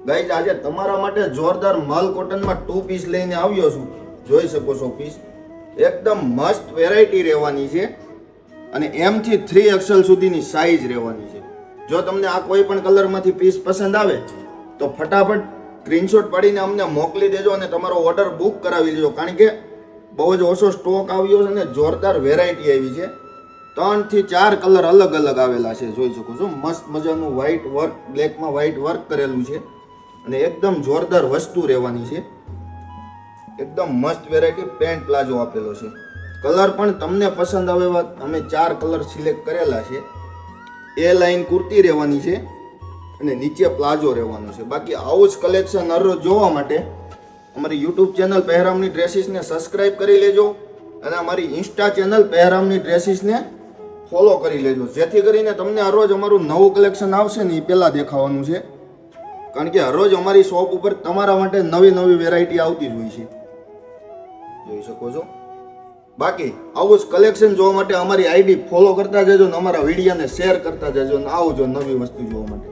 Guys આજે તમારા માટે જોરદાર મલ કોટનમાં 2 પીસ લઈને આવ્યો છું. જોઈ શકો છો પીસ એકદમ મસ્ત વેરાયટી રહેવાની છે અને M થી 3XL સુધીની સાઈઝ રહેવાની છે. જો તમને આ કોઈ પણ કલરમાંથી પીસ પસંદ આવે તો ફટાફટ સ્ક્રીનશોટ પાડીને અમને મોકલી દેજો અને તમારો ઓર્ડર બુક કરાવી લેજો, કારણ કે બહુ જ ઓછો સ્ટોક આવ્યો છે અને જોરદાર વેરાયટી આવી છે. 3 થી 4 કલર અલગ અલગ આવેલા છે. જોઈ શકો છો મસ્ત મજાનું વ્હાઈટ વર્ક, બ્લેકમાં વ્હાઈટ વર્ક કરેલું છે અને એકદમ જોરદાર વસ્તુ રહેવાની છે. એકદમ મસ્ત વેરાયટી પેન્ટ પ્લાઝો આપેલો છે. કલર પણ તમને પસંદ આવે એવા અમે 4 કલર સિલેક્ટ કરેલા છે. એ લાઈન કુર્તી રહેવાની છે અને નીચે પ્લાઝો રહેવાનો છે. બાકી આવું જ કલેક્શન હરરોજ જોવા માટે અમારી યુટ્યુબ ચેનલ પહેરામની ડ્રેસીસને સબસ્ક્રાઇબ કરી લેજો અને અમારી ઇન્સ્ટા ચેનલ પહેરામની ડ્રેસીસને ફોલો કરી લેજો, જેથી કરીને તમને હરરોજ અમારું નવું કલેક્શન આવશે ને એ પહેલાં દેખાવાનું છે. કારણ કે હરરોજ અમારી શોપ ઉપર તમારા માટે નવી નવી વેરાયટી આવતી જ હોય છે. જોઈ શકો છો. બાકી આવું જ કલેક્શન જોવા માટે અમારી આઈડી ફોલો કરતા જજો ને અમારા વિડીયોને શેર કરતા જજો ને આવજો નવી વસ્તુ જોવા માટે.